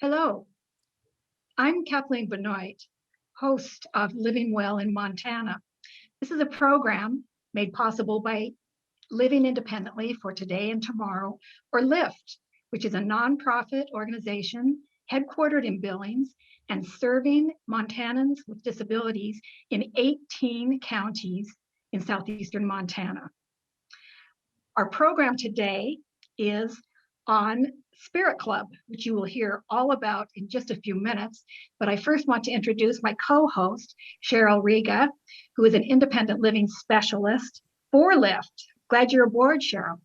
Hello, I'm Kathleen Benoit, host of Living Well in Montana. This is a program made possible by Living Independently for Today and Tomorrow, or LIFTT, which is a nonprofit organization headquartered in Billings and serving Montanans with disabilities in 18 counties in southeastern Montana. Our program today is on Spirit Club, which you will hear all about in just a few minutes. But I first want to introduce my co-host, Cheryl Riga, who is an independent living specialist for LIFTT. Glad you're aboard, Cheryl.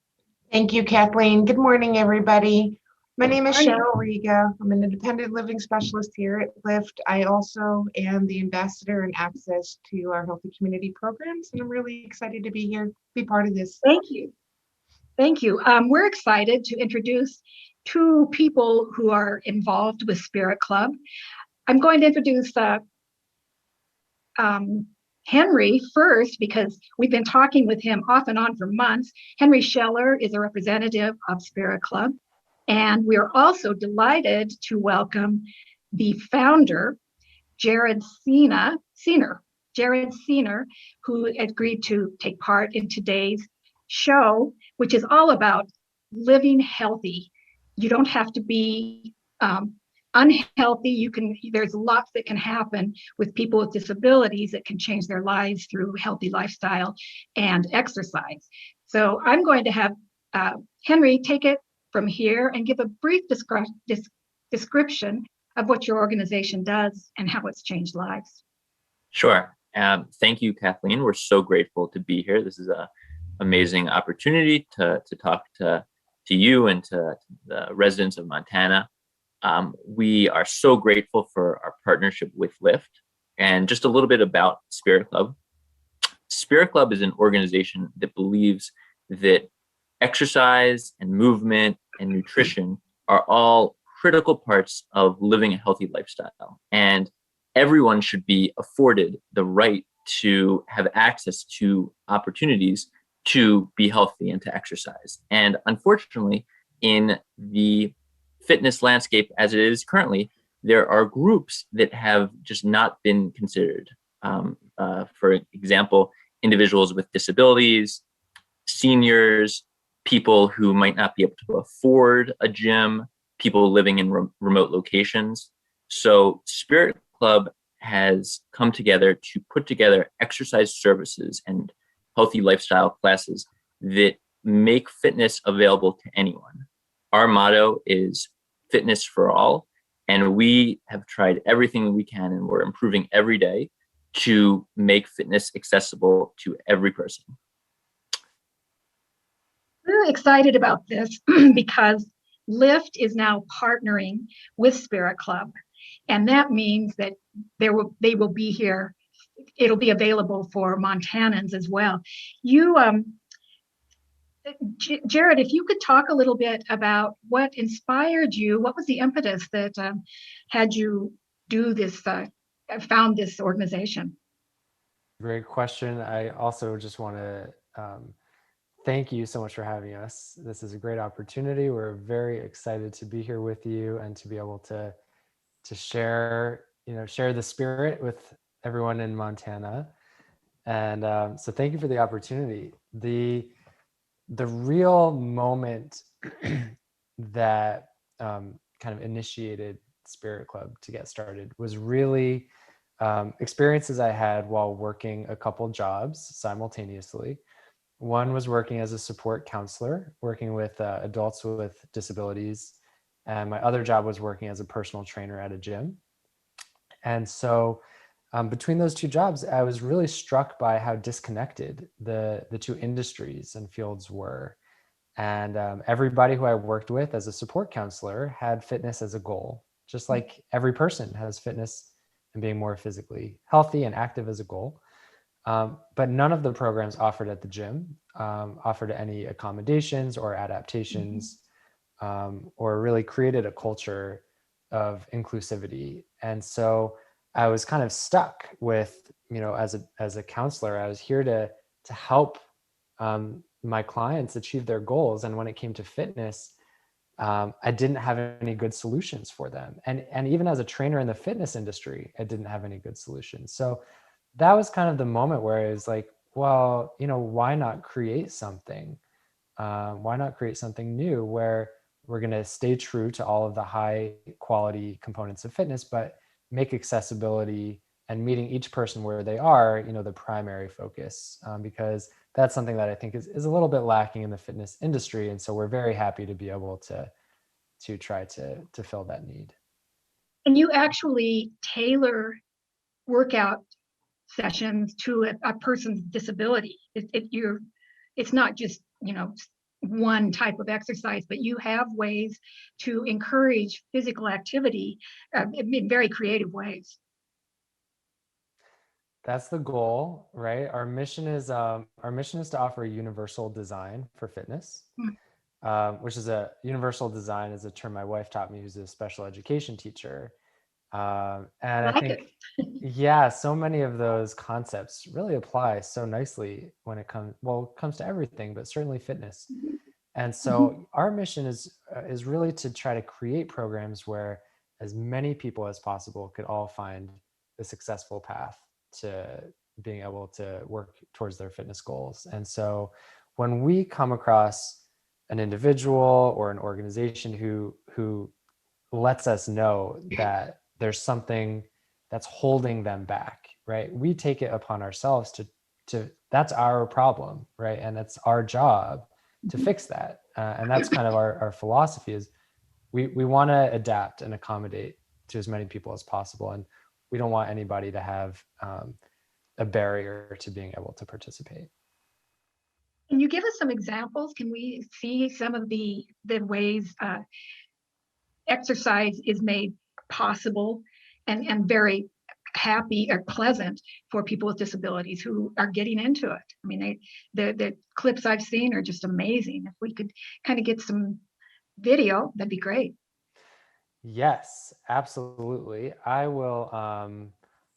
Thank you, Kathleen. Good morning, everybody. My name is Morning. Cheryl Riga. I'm an independent living specialist here at LIFTT. I also am the ambassador and access to our healthy community programs, and I'm really excited to be here, be part of this. Thank you. Thank you. We're excited to introduce two people who are involved with Spirit Club. I'm going to introduce Henry first, because we've been talking with him off and on for months. Henry Scheller is a representative of Spirit Club. And we're also delighted to welcome the founder, Jared Ciner, who agreed to take part in today's show, which is all about living healthy. You don't have to be unhealthy. There's lots that can happen with people with disabilities that can change their lives through healthy lifestyle and exercise. So I'm going to have Henry take it from here and give a brief description of what your organization does and how it's changed lives. Sure. Thank you, Kathleen. We're so grateful to be here. This is an amazing opportunity to talk to you and to the residents of Montana. We are so grateful for our partnership with LIFTT. And just a little bit about Spirit Club. Spirit Club is an organization that believes that exercise and movement and nutrition are all critical parts of living a healthy lifestyle. And everyone should be afforded the right to have access to opportunities to be healthy and to exercise. And unfortunately, in the fitness landscape as it is currently, there are groups that have just not been considered. For example, individuals with disabilities, seniors, people who might not be able to afford a gym, people living in remote locations. So Spirit Club has come together to put together exercise services and healthy lifestyle classes that make fitness available to anyone. Our motto is fitness for all, and we have tried everything we can, and we're improving every day to make fitness accessible to every person. We're excited about this because LIFTT is now partnering with Spirit Club, and that means that they will be here. It'll be available for Montanans as well. Jared, if you could talk a little bit about what inspired you, what was the impetus that had you do this, found this organization? Great question. I also just want to thank you so much for having us. This is a great opportunity. We're very excited to be here with you and to be able to share the spirit with everyone in Montana. And so thank you for the opportunity. The real moment that kind of initiated Spirit Club to get started was really experiences I had while working a couple jobs simultaneously. One was working as a support counselor, working with adults with disabilities. And my other job was working as a personal trainer at a gym. And so between those two jobs, I was really struck by how disconnected the two industries and fields were. And everybody who I worked with as a support counselor had fitness as a goal, just like every person has fitness and being more physically healthy and active as a goal. But none of the programs offered at the gym offered any accommodations or adaptations, or really created a culture of inclusivity. And so I was kind of stuck with, as a counselor, I was here to help my clients achieve their goals. And when it came to fitness, I didn't have any good solutions for them. And even as a trainer in the fitness industry, I didn't have any good solutions. So that was kind of the moment where I was like, well, why not create something? Why not create something new where we're going to stay true to all of the high quality components of fitness, but make accessibility and meeting each person where they are, the primary focus, because that's something that I think is a little bit lacking in the fitness industry. And so we're very happy to be able to try to fill that need. And you actually tailor workout sessions to a person's disability. It's not just, one type of exercise, but you have ways to encourage physical activity in very creative ways. That's the goal, right? Our mission is to offer a universal design for fitness, which is universal design is a term my wife taught me, who's a special education teacher. And I think, yeah, so many of those concepts really apply so nicely when it comes to everything, but certainly fitness. And so our mission is really to try to create programs where as many people as possible could all find a successful path to being able to work towards their fitness goals. And so when we come across an individual or an organization who lets us know that there's something that's holding them back, right? We take it upon ourselves to that's our problem, right? And it's our job to fix that. And that's kind of our philosophy is we want to adapt and accommodate to as many people as possible. And we don't want anybody to have a barrier to being able to participate. Can you give us some examples? Can we see some of the ways exercise is made possible and very happy or pleasant for people with disabilities who are getting into it? I mean, the clips I've seen are just amazing. If we could kind of get some video, that'd be great. Yes, absolutely. I will.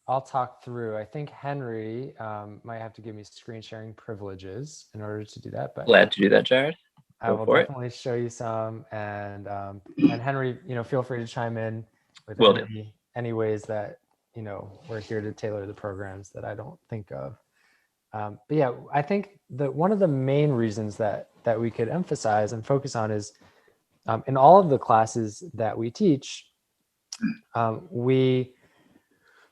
I'll talk through. I think Henry might have to give me screen sharing privileges in order to do that. But glad to do that, Jared. I will definitely show you some, and Henry, feel free to chime in with any ways that we're here to tailor the programs that I don't think of. But yeah, I think that one of the main reasons that we could emphasize and focus on is in all of the classes that we teach, we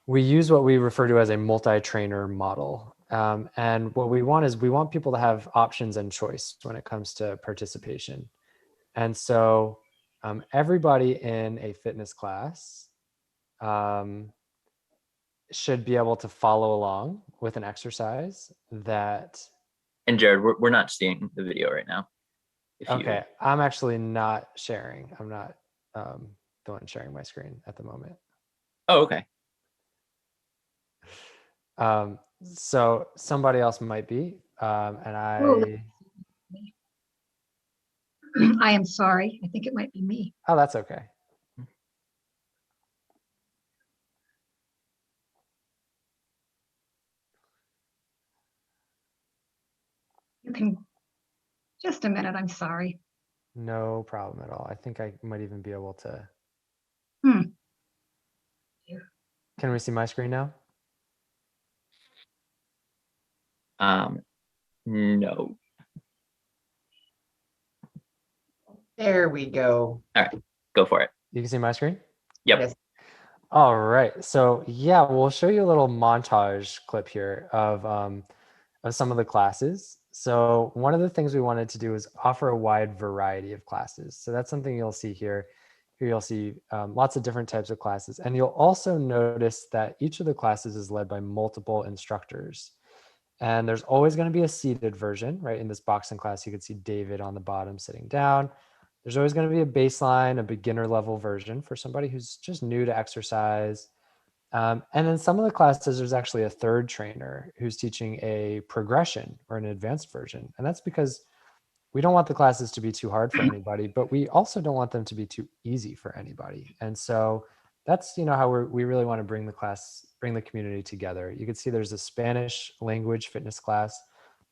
use what we refer to as a multi-trainer model. And what we want people to have options and choice when it comes to participation. And so everybody in a fitness class should be able to follow along with an exercise that. And Jared, we're not seeing the video right now. Okay, I'm actually not sharing. I'm not the one sharing my screen at the moment. Oh, okay. So somebody else might be, and I am sorry. I think it might be me. Oh, that's okay. You can, just a minute, I'm sorry. No problem at all. I think I might even be able to. Can we see my screen now? No. There we go. All right, go for it. You can see my screen? Yep. Yes. All right. So yeah, we'll show you a little montage clip here of some of the classes. So one of the things we wanted to do is offer a wide variety of classes. So that's something you'll see here. Here you'll see lots of different types of classes. And you'll also notice that each of the classes is led by multiple instructors. And there's always going to be a seated version, right? In this boxing class, you can see David on the bottom sitting down. There's always going to be a baseline, a beginner level version for somebody who's just new to exercise. And then some of the classes, there's actually a third trainer who's teaching a progression or an advanced version. And that's because we don't want the classes to be too hard for anybody, but we also don't want them to be too easy for anybody. And so that's, how we really want to bring the community together. You can see there's a Spanish language fitness class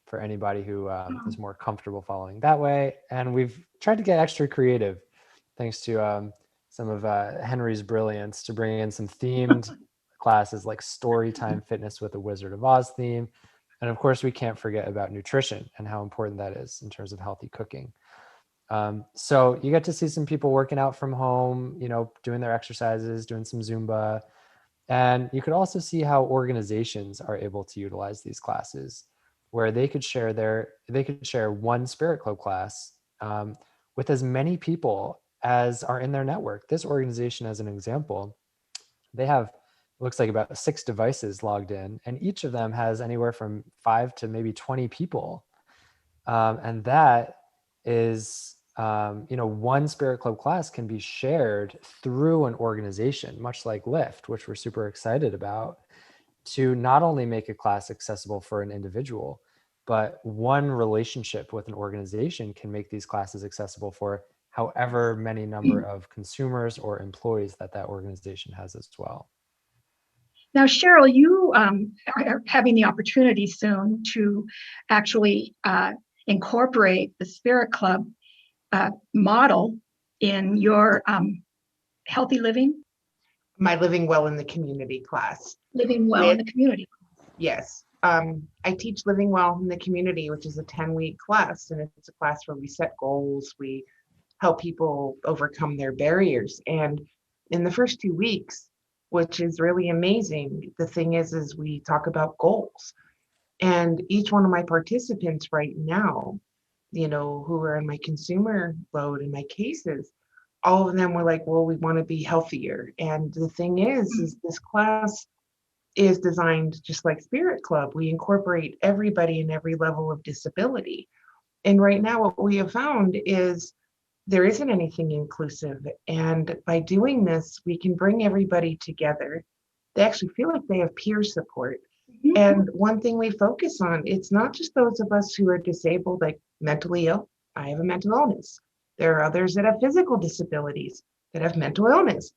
for anybody who is more comfortable following that way. And we've tried to get extra creative thanks to some of Henry's brilliance to bring in some themed classes like Storytime Fitness with a Wizard of Oz theme. And of course, we can't forget about nutrition and how important that is in terms of healthy cooking. So you get to see some people working out from home, doing their exercises, doing some Zumba. And you could also see how organizations are able to utilize these classes where they could share one Spirit Club class with as many people as are in their network. This organization, as an example, they have, looks like about 6 devices logged in, and each of them has anywhere from 5 to maybe 20 people. And that is, one Spirit Club class can be shared through an organization, much like LIFTT, which we're super excited about, to not only make a class accessible for an individual, but one relationship with an organization can make these classes accessible for however many number of consumers or employees that organization has as well. Now, Cheryl, you are having the opportunity soon to actually incorporate the Spirit Club model in your healthy living. My Living Well in the Community class. Living well in the community. Yes. I teach Living Well in the Community, which is a 10-week class, and it's a class where we set goals, we help people overcome their barriers. And in the first 2 weeks, which is really amazing, the thing is we talk about goals. And each one of my participants right now, who are in my consumer load in my cases, all of them were like, well, we want to be healthier. And the thing is this class is designed just like Spirit Club. We incorporate everybody in every level of disability. And right now what we have found is there isn't anything inclusive. And by doing this, we can bring everybody together. They actually feel like they have peer support. Mm-hmm. And one thing we focus on, it's not just those of us who are disabled, like mentally ill. I have a mental illness. There are others that have physical disabilities, that have mental illness.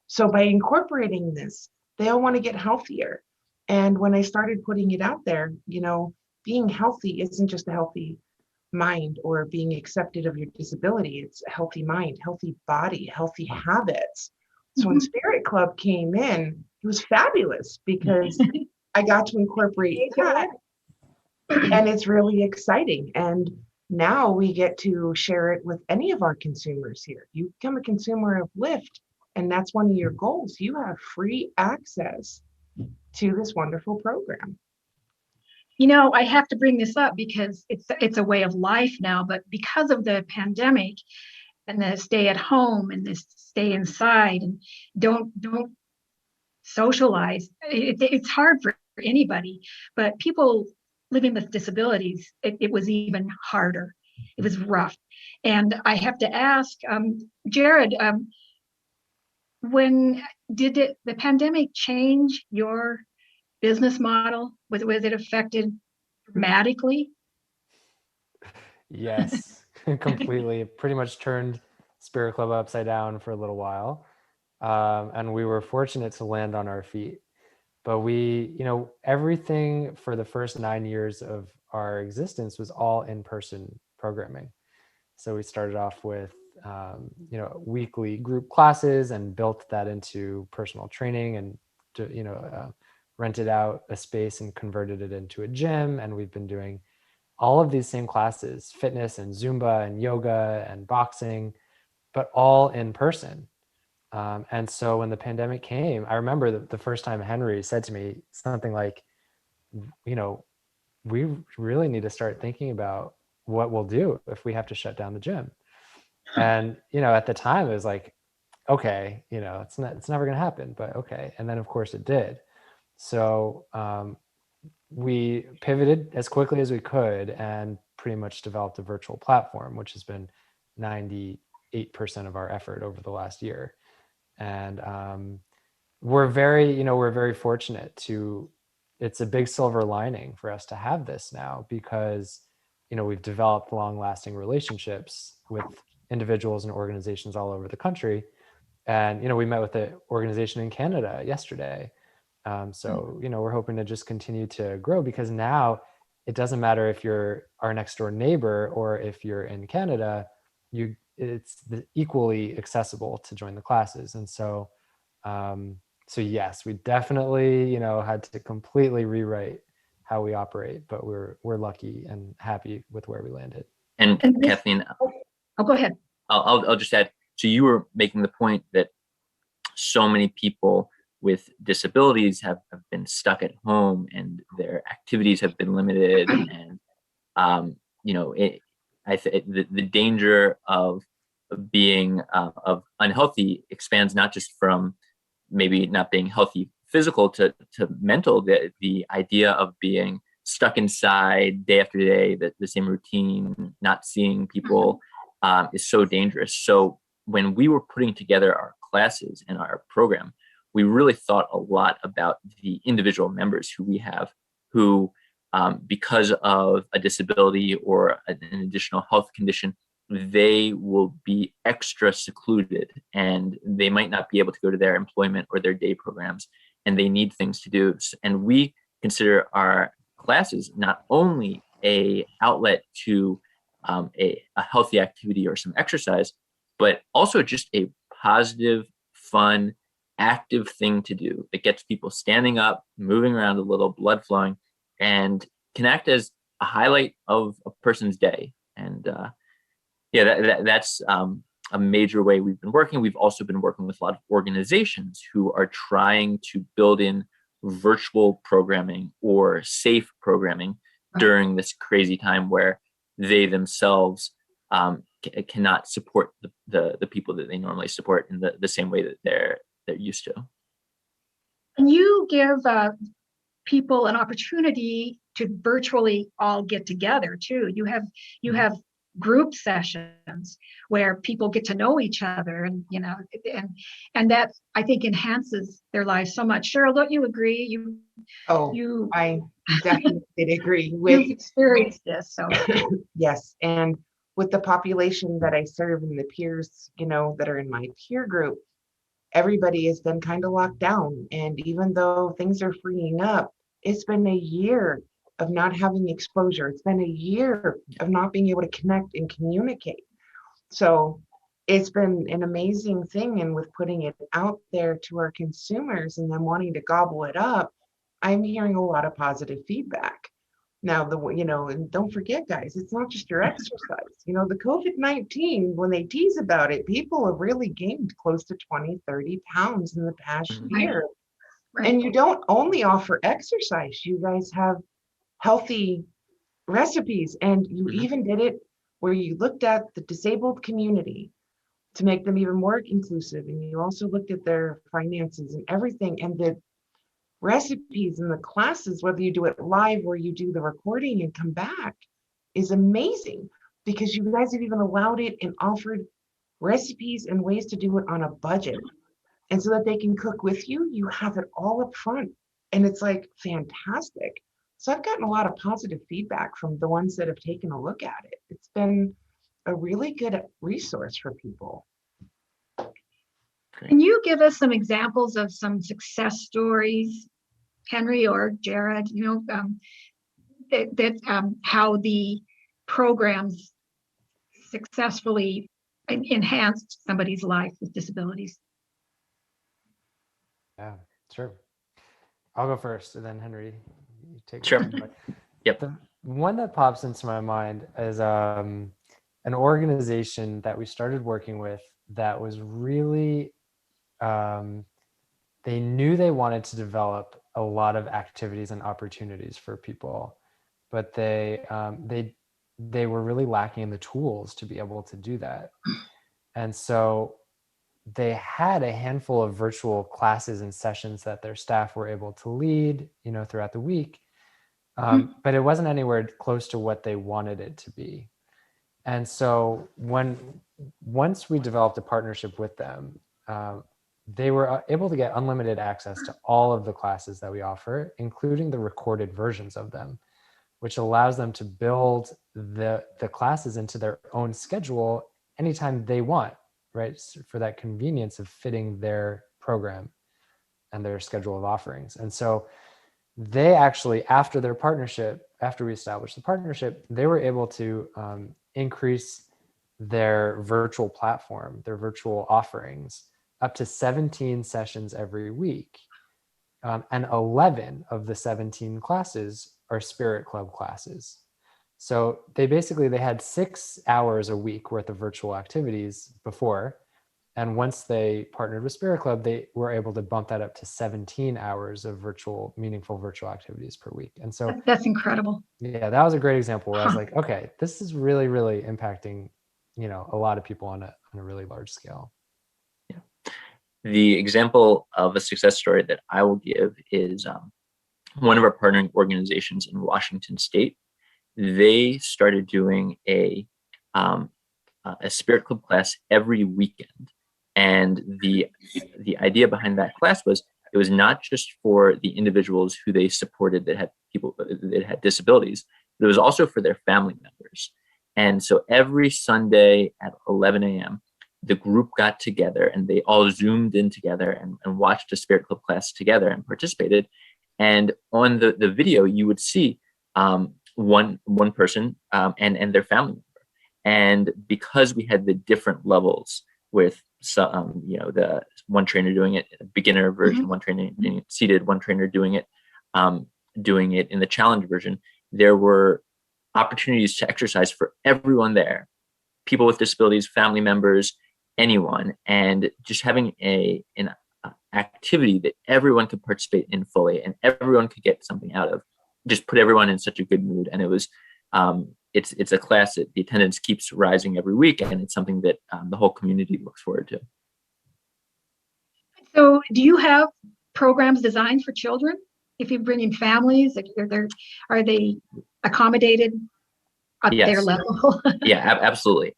So by incorporating this, they all want to get healthier. And when I started putting it out there, being healthy isn't just a healthy mind or being accepted of your disability. It's a healthy mind, healthy body, healthy habits. So when Spirit Club came in, it was fabulous because I got to incorporate that. And it's really exciting. And now we get to share it with any of our consumers here. You become a consumer of LIFTT, and that's one of your goals. You have free access to this wonderful program. I have to bring this up because it's a way of life now, but because of the pandemic and the stay at home and this stay inside and don't socialize, it's hard for anybody, but people living with disabilities, it was even harder. It was rough. And I have to ask, Jared, when did the pandemic change your business model? Was it affected dramatically? Yes, completely. It pretty much turned Spirit Club upside down for a little while. And we were fortunate to land on our feet. But everything for the first 9 years of our existence was all in-person programming. So we started off with, weekly group classes and built that into personal training and, rented out a space and converted it into a gym. And we've been doing all of these same classes, fitness and Zumba and yoga and boxing, but all in person. And so when the pandemic came, I remember the first time Henry said to me something like, we really need to start thinking about what we'll do if we have to shut down the gym. And, at the time it was like, okay, it's never going to happen, but okay. And then of course it did. So we pivoted as quickly as we could and pretty much developed a virtual platform, which has been 98% of our effort over the last year. And we're very fortunate it's a big silver lining for us to have this now because, we've developed long-lasting relationships with individuals and organizations all over the country. And, we met with the organization in Canada yesterday. So, we're hoping to just continue to grow because now it doesn't matter if you're our next door neighbor or if you're in Canada, it's equally accessible to join the classes. And so, so yes, we definitely, had to completely rewrite how we operate, but we're lucky and happy with where we landed. And this, Kathleen, go ahead. I'll just add, so you were making the point that so many people with disabilities have been stuck at home and their activities have been limited. And, the danger of being of unhealthy expands not just from maybe not being healthy physical to mental. The idea of being stuck inside day after day, the same routine, not seeing people is so dangerous. So when we were putting together our classes and our program, we really thought a lot about the individual members who we have, who because of a disability or an additional health condition, they will be extra secluded and they might not be able to go to their employment or their day programs, and they need things to do. And we consider our classes not only a outlet to a healthy activity or some exercise, but also just a positive, fun, active thing to do that gets people standing up, moving around a little, blood flowing, and can act as a highlight of a person's day. And that's a major way we've been working. We've also been working with a lot of organizations who are trying to build in virtual programming or safe programming during this crazy time where they themselves cannot support the people that they normally support in the same way that they're used to. Can you give people an opportunity to virtually all get together too? You have group sessions where people get to know each other, and and that I think enhances their lives so much. Cheryl, don't you agree? I definitely agree you've experienced this. So yes, and with the population that I serve and the peers, that are in my peer group, everybody has been kind of locked down. And even though things are freeing up, it's been a year of not having exposure. It's been a year of not being able to connect and communicate. So it's been an amazing thing. And with putting it out there to our consumers and them wanting to gobble it up, I'm hearing a lot of positive feedback. Now, and don't forget, guys, it's not just your exercise. The COVID-19, when they tease about it, people have really gained close to 20, 30 pounds in the past year. Right. And you don't only offer exercise. You guys have healthy recipes, and you even did it where you looked at the disabled community to make them even more inclusive. And you also looked at their finances and everything, and the recipes and the classes, whether you do it live or you do the recording and come back, is amazing, because you guys have even allowed it and offered recipes and ways to do it on a budget. And so that they can cook with you, you have it all up front. And it's like fantastic. So I've gotten a lot of positive feedback from the ones that have taken a look at it. It's been a really good resource for people. Can you give us some examples of some success stories, Henry or Jared, how the programs successfully enhanced somebody's life with disabilities? Yeah, sure. I'll go first, and then Henry, you take it. Sure. Yep. The one that pops into my mind is an organization that we started working with that was really, they knew they wanted to develop a lot of activities and opportunities for people, but they were really lacking in the tools to be able to do that. And so they had a handful of virtual classes and sessions that their staff were able to lead, throughout the week. But it wasn't anywhere close to what they wanted it to be. And so once we developed a partnership with them, they were able to get unlimited access to all of the classes that we offer, including the recorded versions of them, which allows them to build the classes into their own schedule anytime they want, right? For that convenience of fitting their program and their schedule of offerings. And so they actually, after we established the partnership, they were able to increase their virtual platform, their virtual offerings, up to 17 sessions every week. And 11 of the 17 classes are Spirit Club classes. So they had 6 hours a week worth of virtual activities before. And once they partnered with Spirit Club, they were able to bump that up to 17 hours of meaningful virtual activities per week. And so That's incredible. yeah, that was a great example where I was like, okay, this is really, really impacting, a lot of people on a really large scale. The example of a success story that I will give is one of our partnering organizations in Washington State. They started doing a Spirit Club class every weekend, and the idea behind that class was it was not just for the individuals who they supported that had disabilities, but it was also for their family members. And so every Sunday at 11 a.m. the group got together and they all Zoomed in together and watched a Spirit Club class together and participated. And on the video, you would see one person and their family member. And because we had the different levels with the one trainer doing it, beginner version, one trainer doing it seated, one trainer doing it in the challenge version, there were opportunities to exercise for everyone there, people with disabilities, family members, anyone, and just having an activity that everyone could participate in fully and everyone could get something out of, just put everyone in such a good mood. And it was it's a class that the attendance keeps rising every week, and it's something that the whole community looks forward to. So do you have programs designed for children? If you bring in families, are they accommodated at their level? Yeah, absolutely.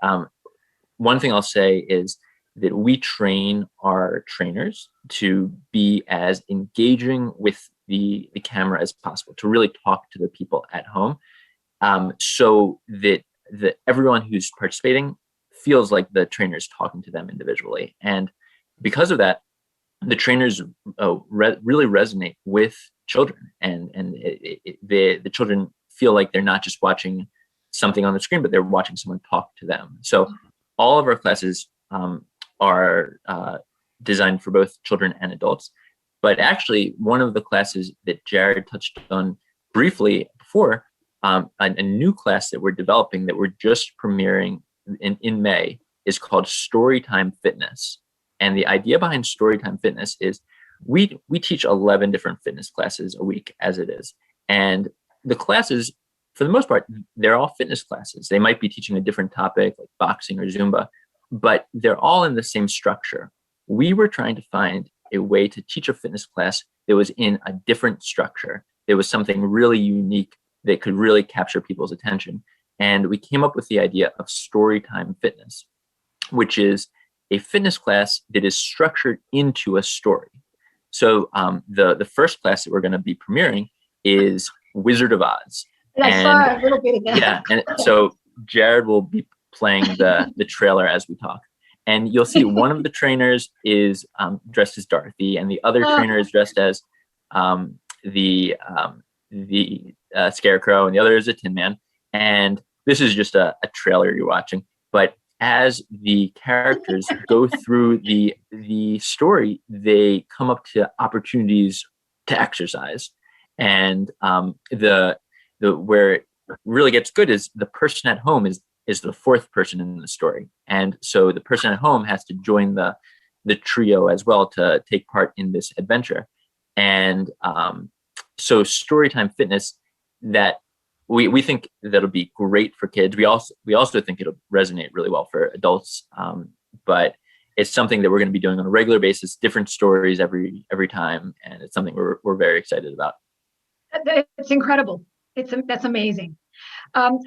One thing I'll say is that we train our trainers to be as engaging with the camera as possible, to really talk to the people at home, so that everyone who's participating feels like the trainer is talking to them individually. And because of that, the trainers really resonate with children, and the children feel like they're not just watching something on the screen, but they're watching someone talk to them. So all of our classes are designed for both children and adults. But actually, one of the classes that Jared touched on briefly before, a new class that we're developing that we're just premiering in May, is called Storytime Fitness. And the idea behind Storytime Fitness is we teach 11 different fitness classes a week as it is. And the classes, for the most part, they're all fitness classes. They might be teaching a different topic like boxing or Zumba, but they're all in the same structure. We were trying to find a way to teach a fitness class that was in a different structure. There was something really unique that could really capture people's attention. And we came up with the idea of Storytime Fitness, which is a fitness class that is structured into a story. So the first class that we're going to be premiering is Wizard of Oz. And I saw a little bit of that. Yeah, and so Jared will be playing the trailer as we talk. And you'll see one of the trainers is dressed as Dorothy, and the other trainer is dressed as the Scarecrow, and the other is a Tin Man. And this is just a trailer you're watching. But as the characters go through the story, they come up to opportunities to exercise. And where it really gets good is the person at home is the fourth person in the story. And so the person at home has to join the trio as well to take part in this adventure. And so Storytime Fitness, that we think that'll be great for kids. We also think it'll resonate really well for adults. But it's something that we're going to be doing on a regular basis, different stories every time. And it's something we're very excited about. It's incredible. That's amazing. How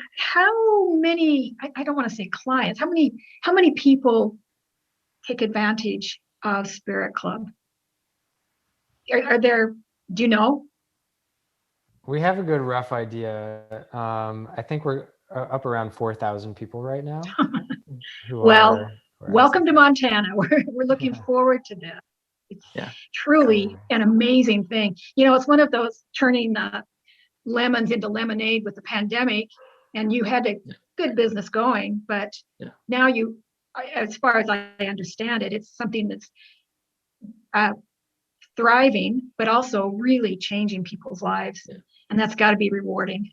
many, I don't want to say clients, how many people take advantage of Spirit Club? Are there, do you know? We have a good rough idea. I think we're up around 4,000 people right now. Well, welcome to Montana. We're looking forward to this. It's truly an amazing thing. It's one of those turning lemons into lemonade with the pandemic, and you had to good business going, but Yeah. now as far as I understand it, it's something that's thriving, but also really changing people's lives. Yeah. And that's got to be rewarding.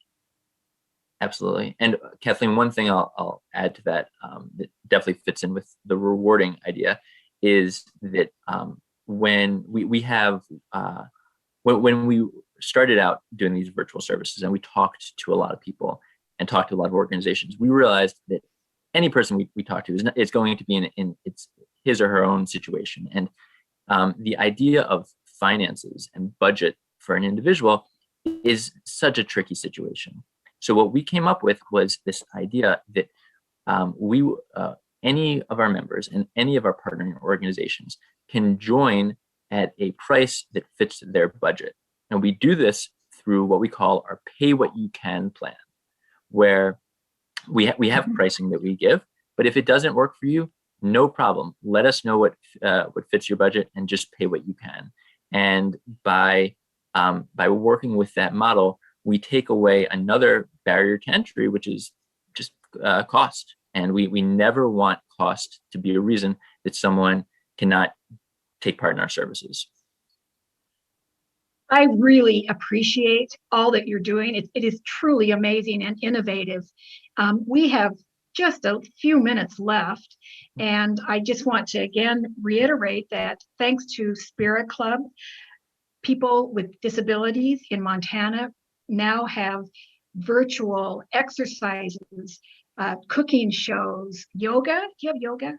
Absolutely. And Kathleen, one thing I'll add to that that definitely fits in with the rewarding idea is that when we have when we started out doing these virtual services and we talked to a lot of people and talked to a lot of organizations, we realized that any person we talk to is going to be in it's his or her own situation. And the idea of finances and budget for an individual is such a tricky situation. So what we came up with was this idea that any of our members and any of our partnering organizations can join at a price that fits their budget. And we do this through what we call our pay what you can plan, where we have pricing that we give, but if it doesn't work for you, no problem. Let us know what fits your budget and just pay what you can. And by working with that model, we take away another barrier to entry, which is just cost. And we never want cost to be a reason that someone cannot take part in our services. I really appreciate all that you're doing. It is truly amazing and innovative. We have just a few minutes left, and I just want to again reiterate that thanks to Spirit Club, people with disabilities in Montana now have virtual exercises, cooking shows, yoga. Do you have yoga?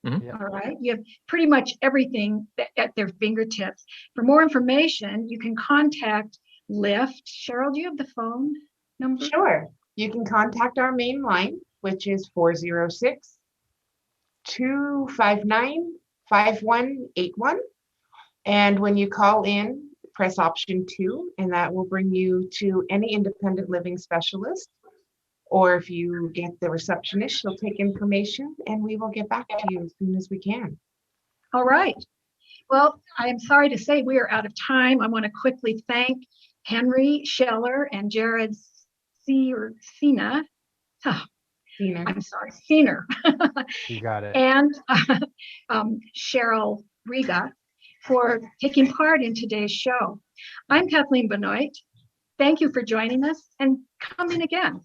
Mm-hmm. Yeah. All right. You have pretty much everything at their fingertips. For more information, you can contact LIFTT. Cheryl, do you have the phone number? Sure. You can contact our main line, which is 406-259-5181. And when you call in, press option 2, and that will bring you to any independent living specialist. Or if you get the receptionist, she'll take information and we will get back to you as soon as we can. All right. Well, I am sorry to say we are out of time. I want to quickly thank Henry Scheller and Jared Ciner. I'm sorry, Ciner. You got it. And Cheryl Riga for taking part in today's show. I'm Kathleen Benoit. Thank you for joining us and come in again.